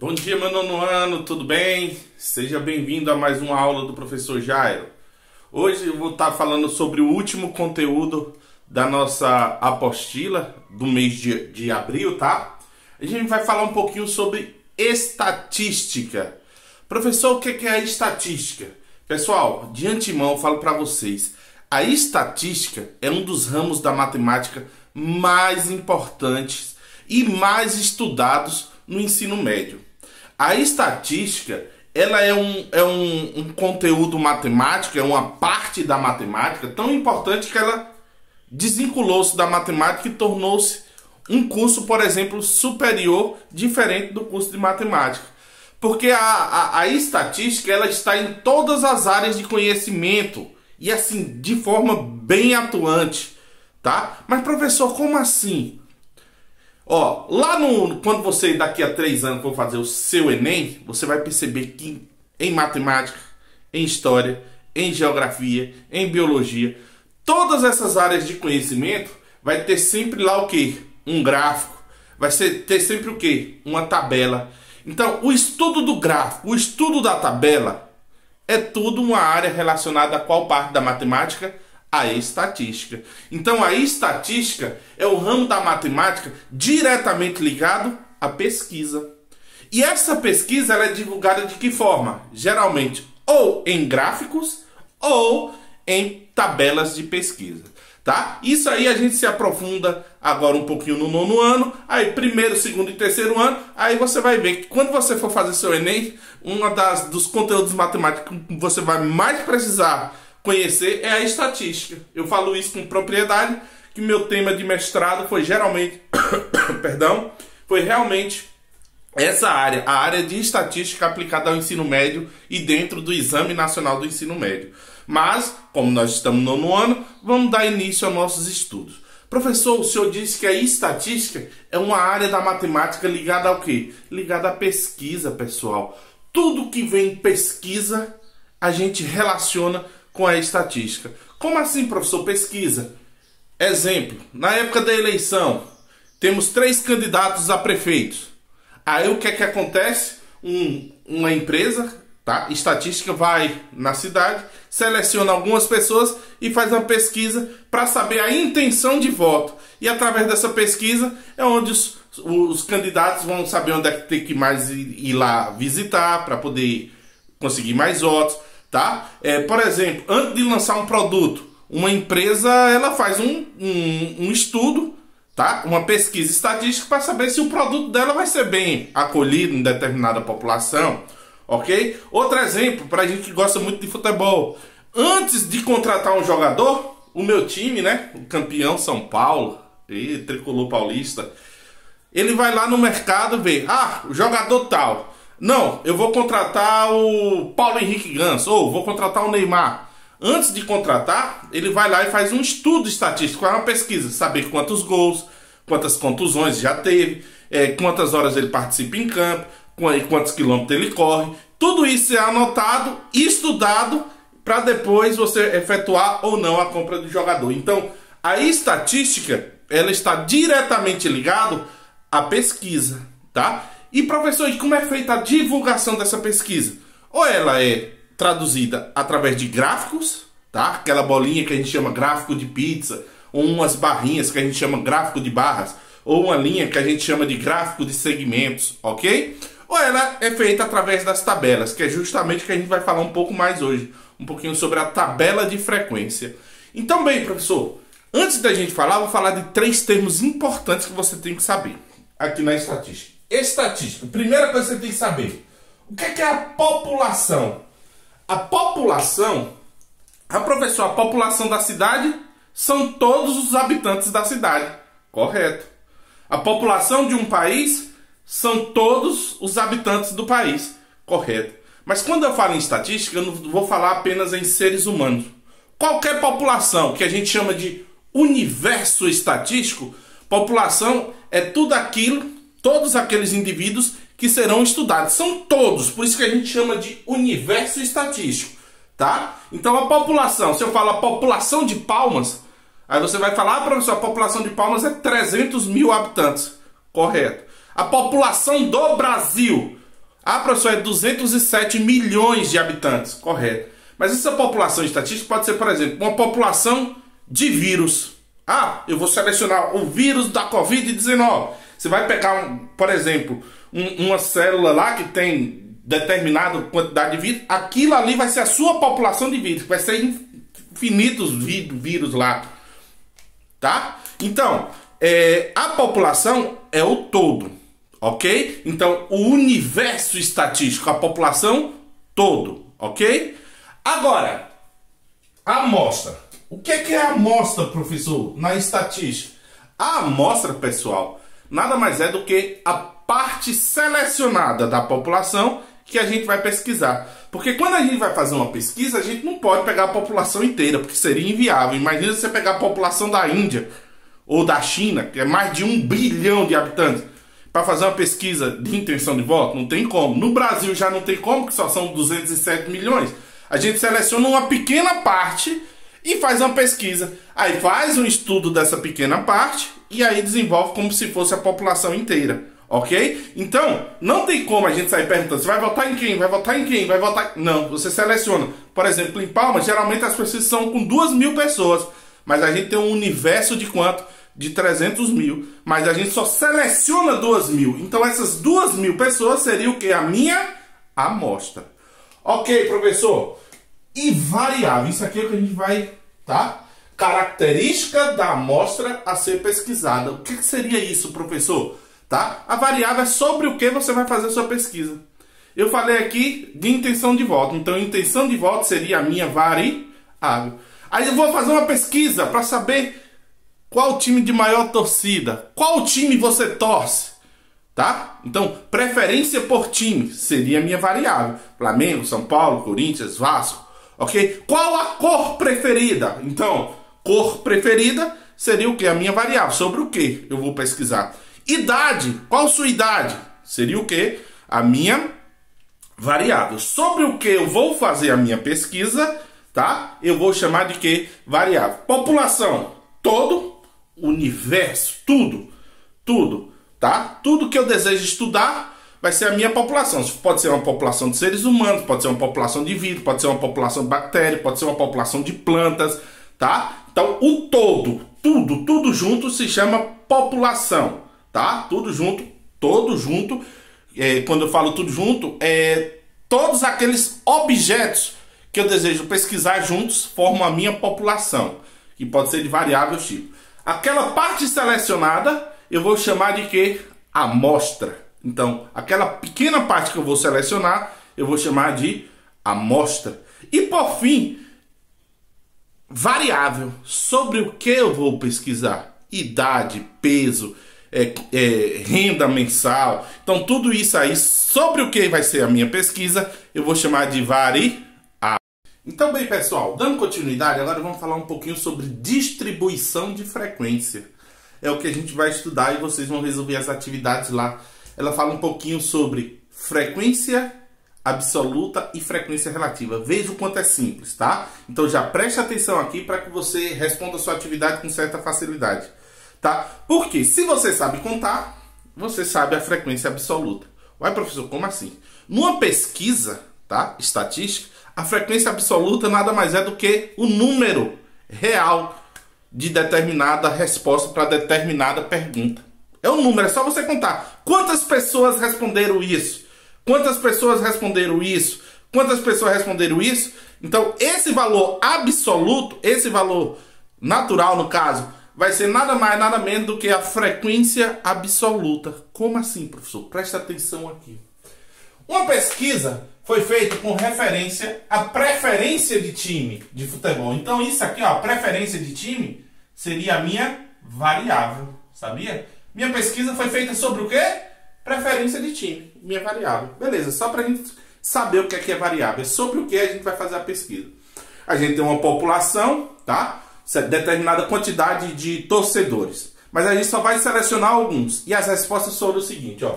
Bom dia, meu nono ano, tudo bem? Seja bem-vindo a mais uma aula do professor Jairo. Hoje eu vou estar falando sobre o último conteúdo da nossa apostila do mês de abril, tá? A gente vai falar um pouquinho sobre estatística. Professor, o que é a estatística? Pessoal, de antemão eu falo para vocês, a estatística é um dos ramos da matemática mais importantes e mais estudados no ensino médio. A estatística, ela é um conteúdo matemático, é uma parte da matemática tão importante que ela desvinculou-se da matemática e tornou-se um curso, por exemplo, superior, diferente do curso de matemática. Porque a estatística, ela está em todas as áreas de conhecimento e assim, de forma bem atuante, tá? Mas professor, como assim? Ó, quando você daqui a 3 anos for fazer o seu Enem, você vai perceber que em matemática, em história, em geografia, em biologia, todas essas áreas de conhecimento vai ter sempre lá o quê? Um gráfico. Ter sempre o quê? Uma tabela. Então, o estudo do gráfico, o estudo da tabela é tudo uma área relacionada a qual parte da matemática? A estatística. Então, a estatística é o ramo da matemática diretamente ligado à pesquisa. E essa pesquisa ela é divulgada de que forma? Geralmente, ou em gráficos ou em tabelas de pesquisa. Tá? Isso aí a gente se aprofunda agora um pouquinho no nono ano, aí primeiro, segundo e terceiro ano, aí você vai ver que quando você for fazer seu Enem, dos conteúdos matemáticos que você vai mais precisar conhecer é a estatística. Eu falo isso com propriedade, que meu tema de mestrado foi geralmente, foi realmente essa área, a área de estatística aplicada ao ensino médio e dentro do Exame Nacional do Ensino Médio. Mas, como nós estamos no nono ano, vamos dar início aos nossos estudos. Professor, o senhor disse que a estatística é uma área da matemática ligada ao quê? Ligada à pesquisa, pessoal. Tudo que vem em pesquisa, a gente relaciona com a estatística. Como assim, professor? Pesquisa. Exemplo, na época da eleição, temos 3 candidatos a prefeitos. Aí o que é que acontece? Uma empresa, tá? Estatística vai na cidade, seleciona algumas pessoas e faz uma pesquisa para saber a intenção de voto. E através dessa pesquisa é onde os candidatos vão saber onde é que tem que mais ir lá visitar para poder conseguir mais votos. Tá? Por exemplo, antes de lançar um produto, uma empresa ela faz um estudo, tá? Uma pesquisa estatística para saber se o produto dela vai ser bem acolhido em determinada população, ok? Outro exemplo, para a gente que gosta muito de futebol, antes de contratar um jogador, o meu time, né? O campeão São Paulo, tricolor paulista, ele vai lá no mercado ver, o jogador tal. Não, eu vou contratar o Paulo Henrique Ganso, ou vou contratar o Neymar. Antes de contratar, ele vai lá e faz um estudo estatístico, uma pesquisa, saber quantos gols, quantas contusões já teve, quantas horas ele participa em campo, quantos quilômetros ele corre. Tudo isso é anotado e estudado para depois você efetuar ou não a compra do jogador. Então, a estatística, ela está diretamente ligada à pesquisa, tá? E professor, e como é feita a divulgação dessa pesquisa? Ou ela é traduzida através de gráficos, tá? Aquela bolinha que a gente chama gráfico de pizza, ou umas barrinhas que a gente chama gráfico de barras, ou uma linha que a gente chama de gráfico de segmentos, ok? Ou ela é feita através das tabelas, que é justamente o que a gente vai falar um pouco mais hoje, um pouquinho sobre a tabela de frequência. Então, bem, professor, antes da gente falar, eu vou falar de 3 termos importantes que você tem que saber aqui na estatística. Estatística. Primeira coisa que você tem que saber. O que é a população? A população, professor, a população da cidade são todos os habitantes da cidade. Correto. A população de um país são todos os habitantes do país. Correto. Mas quando eu falo em estatística, eu não vou falar apenas em seres humanos. Qualquer população que a gente chama de universo estatístico, população é tudo aquilo, todos aqueles indivíduos que serão estudados. São todos, por isso que a gente chama de universo estatístico, tá? Então a população, se eu falar população de Palmas, aí você vai falar, professor, a população de Palmas é 300 mil habitantes. Correto. A população do Brasil, Ah, professor, é 207 milhões de habitantes. Correto. Mas essa população estatística pode ser, por exemplo, uma população de vírus. Ah, eu vou selecionar o vírus da Covid-19. Você vai pegar, por exemplo, uma célula lá que tem determinada quantidade de vírus. Aquilo ali vai ser a sua população de vírus. Vai ser infinitos vírus lá. Tá? Então, a população é o todo. Ok? Então, o universo estatístico, a população todo. Ok? Agora, a amostra. O que é a amostra, professor, na estatística? A amostra, pessoal, nada mais é do que a parte selecionada da população que a gente vai pesquisar. Porque quando a gente vai fazer uma pesquisa, a gente não pode pegar a população inteira, porque seria inviável. Imagina você pegar a população da Índia ou da China, que é mais de 1 bilhão de habitantes, para fazer uma pesquisa de intenção de voto. Não tem como. No Brasil já não tem como, que só são 207 milhões. A gente seleciona uma pequena parte e faz uma pesquisa. Aí faz um estudo dessa pequena parte e aí desenvolve como se fosse a população inteira. Ok? Então, não tem como a gente sair perguntando, você vai votar em quem? Vai votar em quem? Vai votar... Não, você seleciona. Por exemplo, em Palmas, geralmente as pesquisas são com 2.000 pessoas. Mas a gente tem um universo de quanto? De 300 mil. Mas a gente só seleciona 2.000. Então, essas 2.000 pessoas seriam o quê? A minha amostra. Ok, professor? E variável. Isso aqui é o que a gente vai... Tá? Característica da amostra a ser pesquisada. O que seria isso, professor? Tá? A variável é sobre o que você vai fazer a sua pesquisa. Eu falei aqui de intenção de voto. Então, intenção de voto seria a minha variável. Aí eu vou fazer uma pesquisa para saber qual o time de maior torcida. Qual time você torce? Tá? Então, preferência por time seria a minha variável. Flamengo, São Paulo, Corinthians, Vasco. Ok? Qual a cor preferida? Então, cor preferida seria o que? A minha variável. Sobre o que eu vou pesquisar? Idade. Qual sua idade? Seria o que? A minha variável. Sobre o que eu vou fazer a minha pesquisa, tá? Eu vou chamar de que? Variável. População. Todo. Universo. Tudo. Tudo. Tá? Tudo que eu desejo estudar vai ser a minha população. Pode ser uma população de seres humanos, pode ser uma população de vírus, pode ser uma população de bactérias, pode ser uma população de plantas, tá? Então, o todo, tudo junto se chama população. Tá? Tudo junto, todo junto. Quando eu falo tudo junto, todos aqueles objetos que eu desejo pesquisar juntos formam a minha população, que pode ser de variáveis tipo. Aquela parte selecionada eu vou chamar de que? Amostra. Então, aquela pequena parte que eu vou selecionar, eu vou chamar de amostra. E por fim, variável. Sobre o que eu vou pesquisar? Idade, peso, renda mensal. Então, tudo isso aí, sobre o que vai ser a minha pesquisa, eu vou chamar de variável. Então, bem, pessoal, dando continuidade, agora vamos falar um pouquinho sobre distribuição de frequência. É o que a gente vai estudar e vocês vão resolver as atividades lá. Ela fala um pouquinho sobre frequência absoluta e frequência relativa. Veja o quanto é simples, tá? Então, já preste atenção aqui para que você responda a sua atividade com certa facilidade. Tá? Porque se você sabe contar, você sabe a frequência absoluta. Uai, professor, como assim? Numa pesquisa, tá, estatística, a frequência absoluta nada mais é do que o número real de determinada resposta para determinada pergunta. É um número, é só você contar. Quantas pessoas responderam isso? Quantas pessoas responderam isso? Quantas pessoas responderam isso? Então, esse valor absoluto, esse valor natural, no caso, vai ser nada mais, nada menos do que a frequência absoluta. Como assim, professor? Presta atenção aqui. Uma pesquisa foi feita com referência à preferência de time de futebol. Então, isso aqui, ó, a preferência de time, seria a minha variável. Sabia? Minha pesquisa foi feita sobre o quê? Preferência de time. Minha variável. Beleza, só para a gente saber o que é variável. É sobre o que a gente vai fazer a pesquisa. A gente tem uma população, tá? Determinada quantidade de torcedores. Mas a gente só vai selecionar alguns. E as respostas foram o seguinte, ó.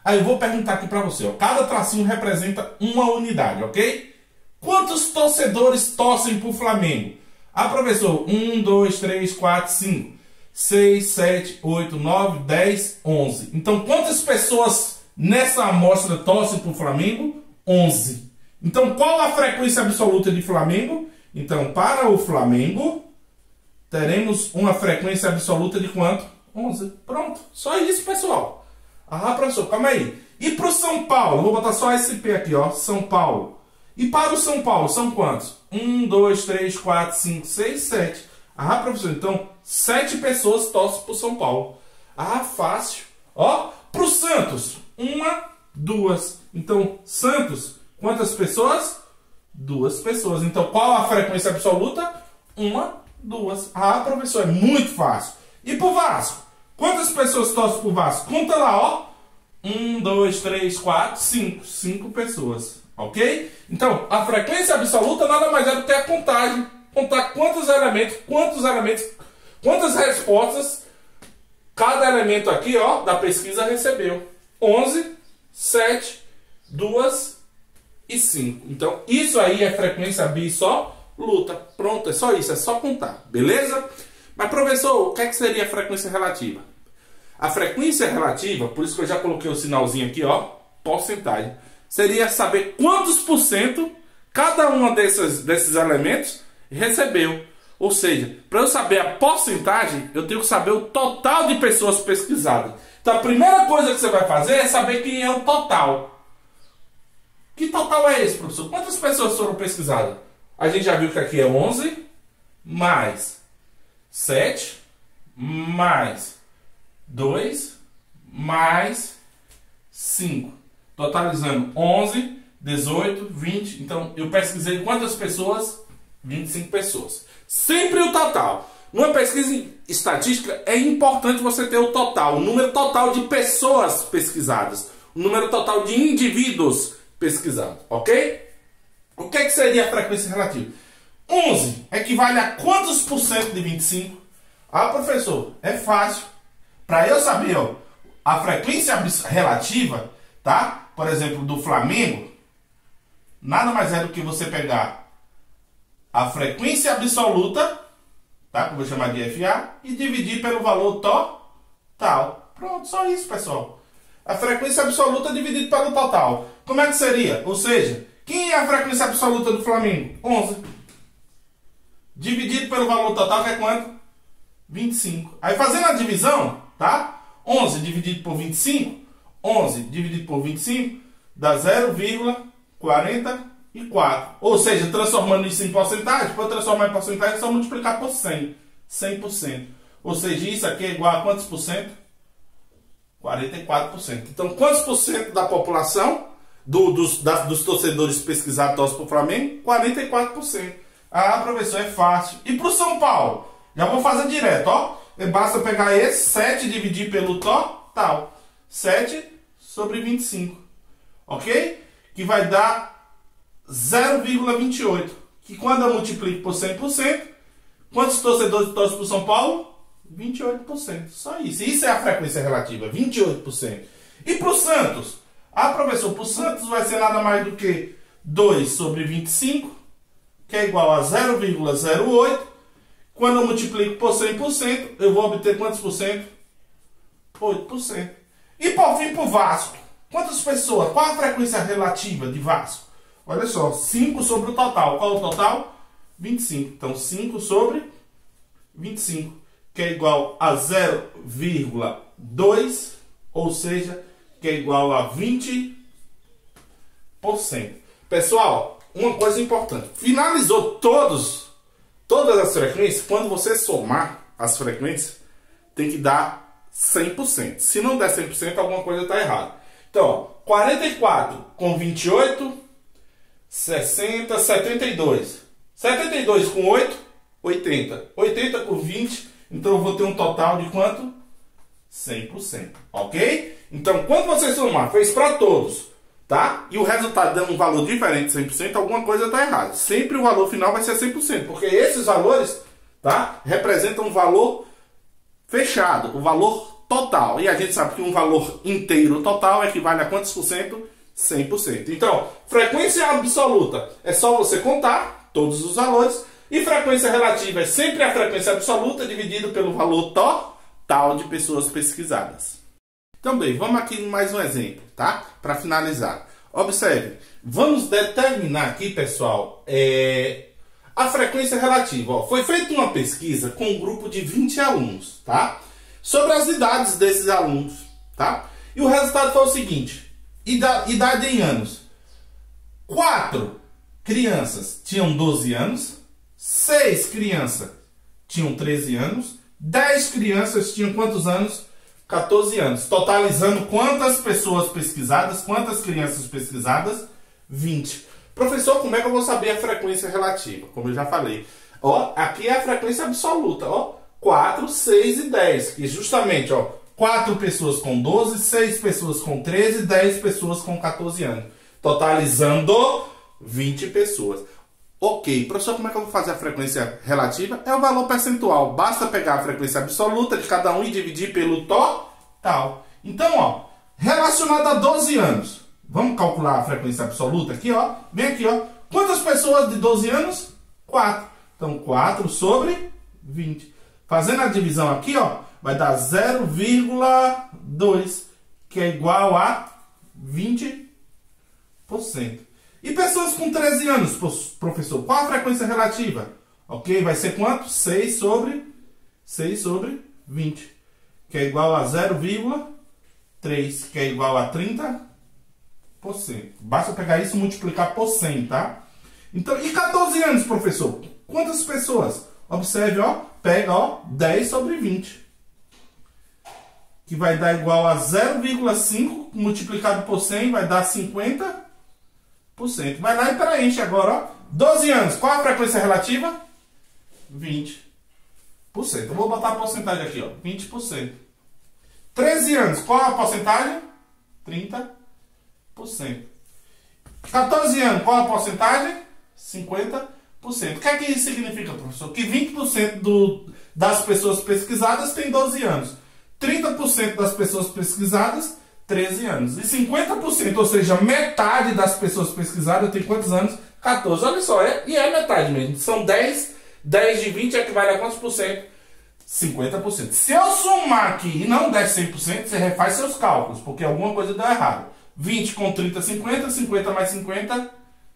Aí eu vou perguntar aqui para você, ó. Cada tracinho representa uma unidade, ok? Quantos torcedores torcem pro Flamengo? Ah, professor, 1, 2, 3, 4, 5, 6, 7, 8, 9, 10, 11. Então, quantas pessoas nessa amostra torcem para o Flamengo? 11. Então, qual a frequência absoluta de Flamengo? Então, para o Flamengo, teremos uma frequência absoluta de quanto? 11. Pronto. Só isso, pessoal. Ah, professor, calma aí. E para o São Paulo? Vou botar só SP aqui, ó. São Paulo. E para o São Paulo, são quantos? 1, 2, 3, 4, 5, 6, 7. Ah, professor, então 7 pessoas torcem para o São Paulo. Ah, fácil. Ó, para o Santos, 1, 2. Então, Santos, quantas pessoas? 2 pessoas. Então, qual a frequência absoluta? 1, 2. Ah, professor, é muito fácil. E para o Vasco? Quantas pessoas torcem para o Vasco? Conta lá, ó. 1, 2, 3, 4, 5. 5 pessoas. Ok? Então, a frequência absoluta nada mais é do que a contagem. Contar quantas respostas cada elemento aqui, ó, da pesquisa recebeu. 11, 7, 2 e 5. Então, isso aí é frequência absoluta. Pronto, é só isso, é só contar. Beleza? Mas, professor, o que é que seria a frequência relativa? A frequência relativa, por isso que eu já coloquei o sinalzinho aqui, ó, porcentagem, seria saber quantos por cento cada um desses elementos recebeu. Ou seja, para eu saber a porcentagem, eu tenho que saber o total de pessoas pesquisadas. Então, a primeira coisa que você vai fazer é saber quem é o total. Que total é esse, professor? Quantas pessoas foram pesquisadas? A gente já viu que aqui é 11, mais 7, mais 2, mais 5. Totalizando 11, 18, 20. Então, eu pesquisei quantas pessoas? 25 pessoas. Sempre o total. Numa pesquisa estatística, é importante você ter o total, o número total de pessoas pesquisadas, o número total de indivíduos pesquisados, ok? O que seria a frequência relativa? 11 equivale a quantos por cento de 25? Ah, professor, é fácil. Para eu saber, ó, a frequência relativa, tá? Por exemplo, do Flamengo, nada mais é do que você pegar a frequência absoluta, tá? Que eu vou chamar de FA, e dividir pelo valor total. Pronto, só isso, pessoal. A frequência absoluta dividido pelo total. Como é que seria? Ou seja, quem é a frequência absoluta do Flamengo? 11. Dividido pelo valor total, que é quanto? 25. Aí fazendo a divisão, tá? 11 dividido por 25, 11 dividido por 25 dá 0,44. Ou seja, transformando isso em porcentagem, para transformar em porcentagem é só multiplicar por 100. 100%. Ou seja, isso aqui é igual a quantos por cento? 44%. Então, quantos por cento da população, dos torcedores pesquisados torcem para o Flamengo? 44%. Ah, professor, é fácil. E para o São Paulo? Já vou fazer direto, ó. Basta pegar esse 7 e dividir pelo total. 7 sobre 25. Ok? Que vai dar 0,28. Que quando eu multiplico por 100%, quantos torcedores torcem para o São Paulo? 28%. Só isso. Isso é a frequência relativa. 28%. E para o Santos? Ah, professor, para o Santos vai ser nada mais do que 2 sobre 25, que é igual a 0,08. Quando eu multiplico por 100%, eu vou obter quantos por cento? 8%. E por fim, para o Vasco. Quantas pessoas? Qual a frequência relativa de Vasco? Olha só, 5 sobre o total. Qual é o total? 25. Então, 5 sobre 25, que é igual a 0,2, ou seja, que é igual a 20%. Pessoal, uma coisa importante. Finalizou todas as frequências. Quando você somar as frequências, tem que dar 100%. Se não der 100%, alguma coisa está errada. Então, ó, 44 com 28, 60, 72. 72 com 8, 80. 80 com 20, então eu vou ter um total de quanto? 100%. Ok? Então, quando você somar, fez para todos, tá? E o resultado dando um valor diferente de 100%, alguma coisa está errada. Sempre o valor final vai ser 100%, porque esses valores, tá, representam um valor fechado, o valor total. E a gente sabe que um valor inteiro total equivale a quantos por cento? 100%. Então, frequência absoluta é só você contar todos os valores, e frequência relativa é sempre a frequência absoluta dividido pelo valor total de pessoas pesquisadas. Então, bem, vamos aqui em mais um exemplo, tá? Para finalizar. Observe, vamos determinar aqui, pessoal, a frequência relativa. Ó, foi feita uma pesquisa com um grupo de 20 alunos, tá? Sobre as idades desses alunos, tá? E o resultado foi o seguinte: idade em anos. 4 crianças tinham 12 anos, 6 crianças tinham 13 anos, 10 crianças tinham quantos anos? 14 anos. Totalizando quantas pessoas pesquisadas, quantas crianças pesquisadas? 20. Professor, como é que eu vou saber a frequência relativa? Como eu já falei. Ó, aqui é a frequência absoluta. Ó, 4, 6 e 10. Que justamente, ó, 4 pessoas com 12, 6 pessoas com 13, 10 pessoas com 14 anos. Totalizando 20 pessoas. Ok, professor, como é que eu vou fazer a frequência relativa? É o valor percentual. Basta pegar a frequência absoluta de cada um e dividir pelo total. Então, ó, relacionado a 12 anos. Vamos calcular a frequência absoluta aqui, ó. Vem aqui, ó. Quantas pessoas de 12 anos? 4. Então, 4 sobre 20. Fazendo a divisão aqui, ó, vai dar 0,2, que é igual a 20%. E pessoas com 13 anos, professor, qual a frequência relativa? Ok, vai ser quanto? 6 sobre 20, que é igual a 0,3, que é igual a 30%. Basta pegar isso e multiplicar por 100, tá? Então, e 14 anos, professor? Quantas pessoas? Observe, ó, pega, ó, 10 sobre 20, que vai dar igual a 0,5 multiplicado por 100, vai dar 50%. Vai lá e preenche agora, ó. 12 anos, qual a frequência relativa? 20%. Eu vou botar a porcentagem aqui, ó, 20%. 13 anos, qual a porcentagem? 30%. 14 anos, qual a porcentagem? 50%. O que é que isso significa, professor? Que 20% das pessoas pesquisadas tem 12 anos. 30% das pessoas pesquisadas, 13 anos. E 50%, ou seja, metade das pessoas pesquisadas tem quantos anos? 14. Olha só, e é metade mesmo. São 10 de 20 equivale a quantos por cento? 50%. Se eu somar aqui e não der 100%, você refaz seus cálculos, porque alguma coisa deu errado. 20 com 30, 50. 50 mais 50,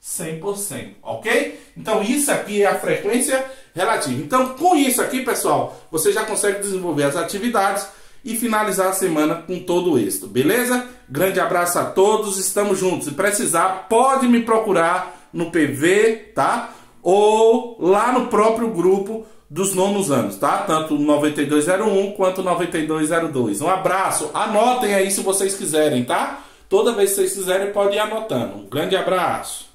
100%. Ok? Então, isso aqui é a frequência relativa. Então, com isso aqui, pessoal, você já consegue desenvolver as atividades e finalizar a semana com todo o êxito, beleza? Grande abraço a todos, estamos juntos. Se precisar, pode me procurar no PV, tá? Ou lá no próprio grupo dos nonos anos, tá? Tanto o 9201 quanto o 9202. Um abraço, anotem aí se vocês quiserem, tá? Toda vez que vocês quiserem, pode ir anotando. Um grande abraço.